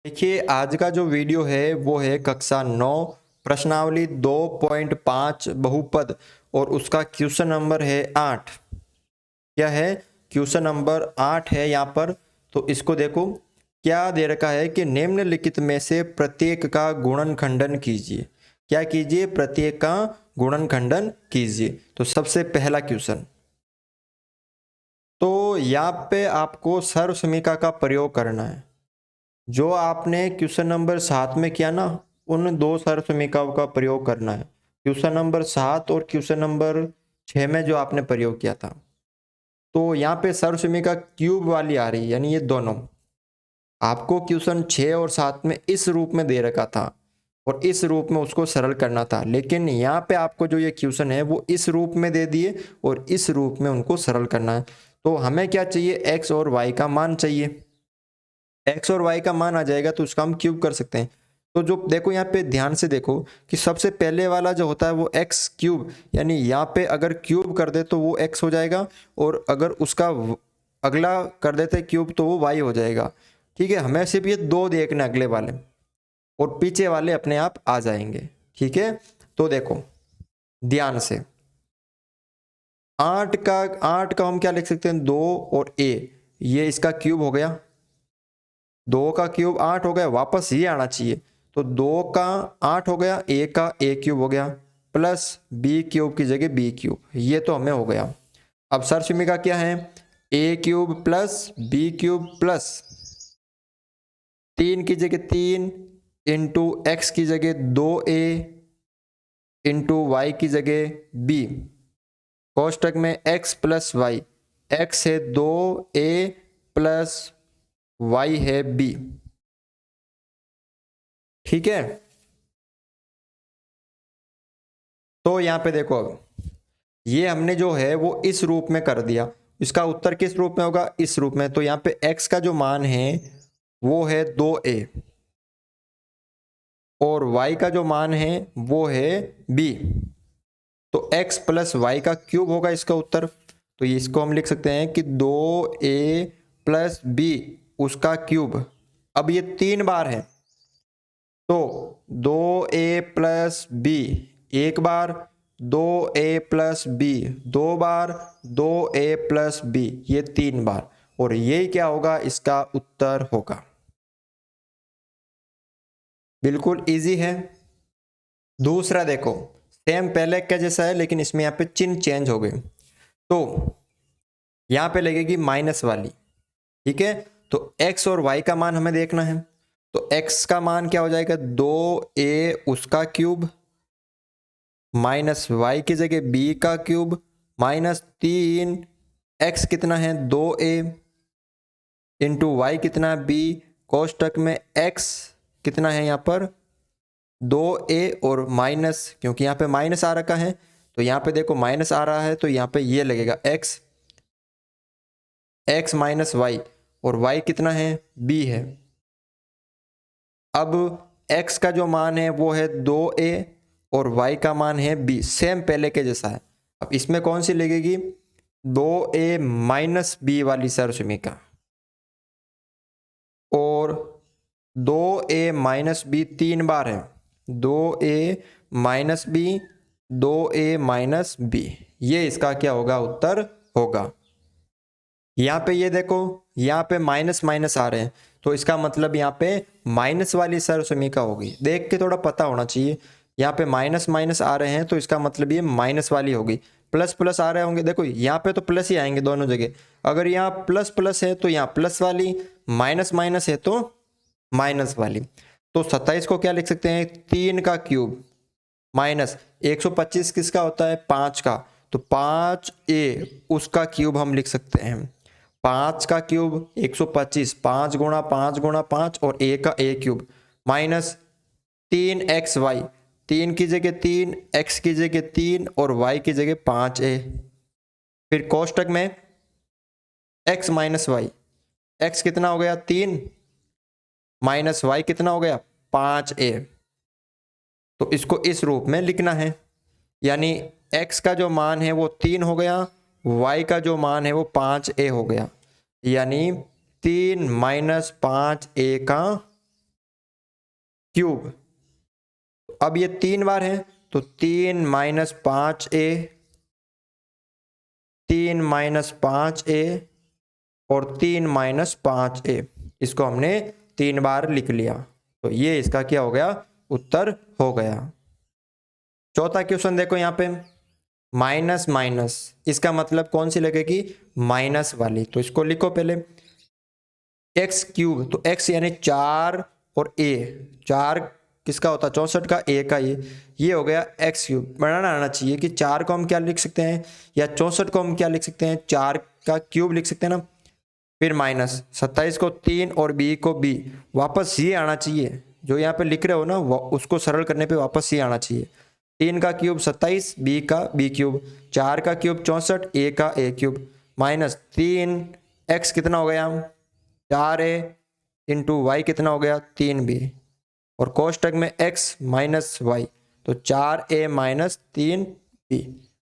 देखिए आज का जो वीडियो है वो है कक्षा 9 प्रश्नावली 2.5 बहुपद और उसका क्वेश्चन नंबर है 8। क्या है? क्वेश्चन नंबर 8 है यहाँ पर। तो इसको देखो, क्या दे रखा है कि निम्नलिखित में से प्रत्येक का गुणनखंडन कीजिए। क्या कीजिए? प्रत्येक का गुणनखंडन कीजिए। तो सबसे पहला क्वेश्चन, तो यहाँ पे आपको सर्वसमीका का प्रयोग करना है। जो आपने क्वेश्चन नंबर 7 में किया ना, उन दो सर्वसमीकाओं का प्रयोग करना है। क्वेश्चन नंबर 7 और क्वेश्चन नंबर 6 में जो आपने प्रयोग किया था, तो यहाँ पे सर्वसमीका क्यूब वाली आ रही है, यानी ये दोनों आपको क्वेश्चन 6 और 7 में इस रूप में दे रखा था और इस रूप में उसको सरल करना था। लेकिन यहाँ पे आपको जो ये क्वेश्चन है वो इस रूप में दे दिए और इस रूप में उनको सरल करना है। तो हमें क्या चाहिए? एक्स और वाई का मान चाहिए। एक्स और वाई का मान आ जाएगा तो उसका हम क्यूब कर सकते हैं। तो जो देखो यहाँ पे ध्यान से देखो कि सबसे पहले वाला जो होता है वो एक्स क्यूब, यानी यहाँ पे अगर क्यूब कर दे तो वो एक्स हो जाएगा और अगर उसका अगला कर देते क्यूब तो वो वाई हो जाएगा। ठीक है, हमें सिर्फ ये दो देखना अगले वाले और पीछे वाले अपने आप आ जाएंगे। ठीक है, तो देखो ध्यान से, 8 का हम क्या लिख सकते हैं? 2 और ए, ये इसका क्यूब हो गया। 2 का क्यूब 8 हो गया, वापस ये आना चाहिए। तो 2 का 8 हो गया, ए का ए क्यूब हो गया, प्लस बी क्यूब की जगह बी क्यूब, ये तो हमें हो गया। अब सर्वसमीका क्या है? A cube plus b cube plus 3 की जगह 3 इंटू एक्स की जगह 2a इंटू वाई की जगह b, कोष्टक में x प्लस वाई, एक्स है 2a प्लस वाई है b। ठीक है, तो यहां पे देखो, अब ये हमने जो है वो इस रूप में कर दिया। इसका उत्तर किस रूप में होगा? इस रूप में। तो यहाँ पे x का जो मान है वो है 2a और y का जो मान है वो है b। तो x प्लस वाई का क्यूब होगा इसका उत्तर। तो इसको हम लिख सकते हैं कि 2a प्लस बी उसका क्यूब। अब ये 3 बार है तो 2a प्लस बी एक बार, 2a प्लस बी 2 बार, 2a प्लस बी ये 3 बार, और ये क्या होगा? इसका उत्तर होगा। बिल्कुल इजी है। दूसरा देखो, सेम पहले का जैसा है लेकिन इसमें यहाँ पे चिन्ह चेंज हो गए। तो यहाँ पे लगेगी माइनस वाली। ठीक है, तो x और y का मान हमें देखना है। तो x का मान क्या हो जाएगा? 2a उसका क्यूब माइनस वाई की जगह b का क्यूब माइनस 3 x कितना है? 2a इंटू वाई कितना है? b, कोष्टक में x कितना है यहाँ पर? 2a और माइनस, क्योंकि यहाँ पे माइनस आ रखा है तो यहाँ पे देखो माइनस आ रहा है तो यहाँ पे ये लगेगा x माइनस वाई, और y कितना है? b है। अब x का जो मान है वो है 2a और y का मान है b, सेम पहले के जैसा है। अब इसमें कौन सी लगेगी? 2a माइनस बी वाली सर्वसमीका, और 2a माइनस बी 3 बार है, 2a minus B, 2a minus B, ये इसका क्या होगा? उत्तर होगा। यहाँ पे ये देखो, यहाँ पे माइनस माइनस आ रहे हैं तो इसका मतलब यहाँ पे माइनस वाली सर्वसमीका होगी। देख के थोड़ा पता होना चाहिए, यहाँ पे माइनस माइनस आ रहे हैं तो इसका मतलब ये माइनस वाली होगी। प्लस प्लस आ रहे होंगे, देखो यहाँ पे तो प्लस ही आएंगे दोनों जगह। अगर यहाँ प्लस प्लस है तो यहाँ प्लस वाली, माइनस माइनस है तो माइनस वाली। तो 27 को क्या लिख सकते हैं? 3 का क्यूब माइनस 125 किसका होता है? 5 का। तो 5a उसका क्यूब हम लिख सकते हैं। 5 का क्यूब 125, 5 गुणा 5 गुणा 5 और a का a क्यूब माइनस 3xy, 3 की जगह 3, x की जगह 3 और y की जगह 5a। फिर कोष्टक में x माइनस वाई, x कितना हो गया? 3 माइनस y कितना हो गया? 5a। तो इसको इस रूप में लिखना है, यानी x का जो मान है वो 3 हो गया, y का जो मान है वो 5a हो गया, यानी 3 माइनस 5a का क्यूब। अब ये 3 बार है तो 3 माइनस 5a, 3 माइनस 5a और 3 माइनस 5a, इसको हमने 3 बार लिख लिया। तो ये इसका क्या हो गया, उत्तर हो गया। चौथा क्वेश्चन देखो यहाँ पे, माइनस माइनस, इसका मतलब कौन सी लगेगी, माइनस वाली। तो इसको लिखो पहले, एक्स क्यूब, तो एक्स यानी 4 और ए, 4 किसका होता है, 64 का, ए का, ये हो गया एक्स क्यूब। बनाना आना चाहिए कि 4 को हम क्या लिख सकते हैं या 64 को हम क्या लिख सकते हैं, 4 का क्यूब लिख सकते हैं ना। फिर माइनस 27 को 3 और बी को बी, वापस ये आना चाहिए, जो यहाँ पे लिख रहे हो ना उसको सरल करने पे वापस ये आना चाहिए। 3 का क्यूब 27, बी का बी क्यूब, 4 का क्यूब 64, ए का ए क्यूब, माइनस 3 एक्स कितना हो गया 4a इंटू वाई कितना हो गया 3b, और कोष्टक में x माइनस वाई, तो 4a माइनस 3b।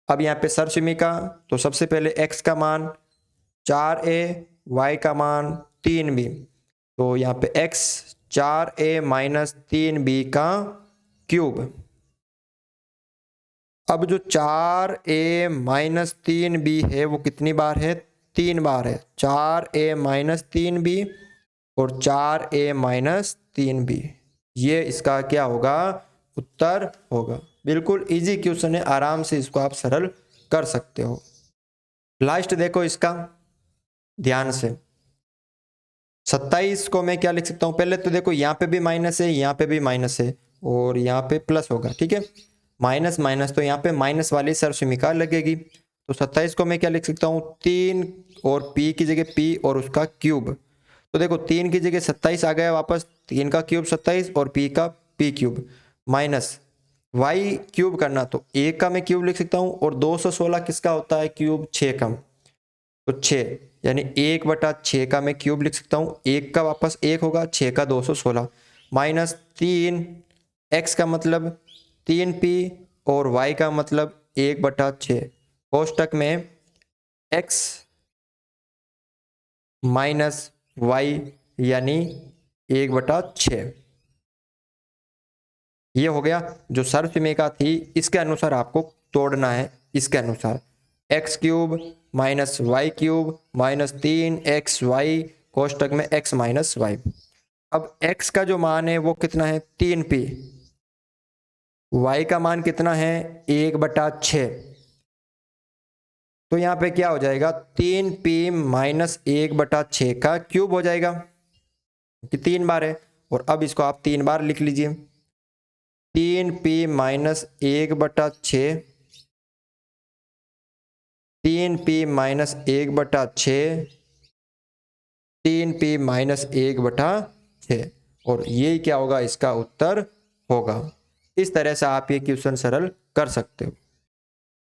अब यहाँ पे सर्वसमीका, तो सबसे पहले x का मान 4a, y का मान 3b, तो यहाँ पे x 4a माइनस 3b का क्यूब। अब जो 4a माइनस 3b है वो कितनी बार है, 3 बार है, 4a माइनस 3b और 4a माइनस 3b, ये इसका क्या होगा, उत्तर होगा। बिल्कुल इजी क्वेश्चन है, आराम से इसको आप सरल कर सकते हो। लास्ट देखो इसका ध्यान से, 27 को मैं क्या लिख सकता हूँ, पहले तो देखो यहाँ पे भी माइनस है, यहाँ पे भी माइनस है और यहाँ पे प्लस होगा, ठीक है, माइनस माइनस, तो यहाँ पे माइनस वाली सर्वसमीका लगेगी। तो 27 को मैं क्या लिख सकता हूँ, 3 और p की जगह p और उसका क्यूब। तो देखो 3 की जगह 27 आ गया वापस, 3 का क्यूब 27 और p का p cube, minus y cube करना, तो 1 का मैं क्यूब लिख सकता हूँ और 216 किसका होता है क्यूब, 6 का, तो 6 यानी 1/6 का मैं क्यूब लिख सकता हूँ, 1 का वापस 1 होगा, 6 का 216, माइनस 3 x का मतलब 3p और y का मतलब 1/6, कोष्टक में x माइनस y यानी 1/6। ये हो गया जो सर्वसमीका थी, इसके अनुसार आपको तोड़ना है, इसके अनुसार x cube minus y cube minus 3xy कोष्टक में x माइनस वाई। अब x का जो मान है वो कितना है 3p, y का मान कितना है 1/6, तो यहाँ पे क्या हो जाएगा 3p माइनस 1/6 का क्यूब हो जाएगा, कि 3 बार है। और अब इसको आप 3 बार लिख लीजिए, 3p minus 1/6, 3p minus 1/6, 3p minus 1/6, और ये क्या होगा, इसका उत्तर होगा। इस तरह से आप ये क्वेश्चन सरल कर सकते हो।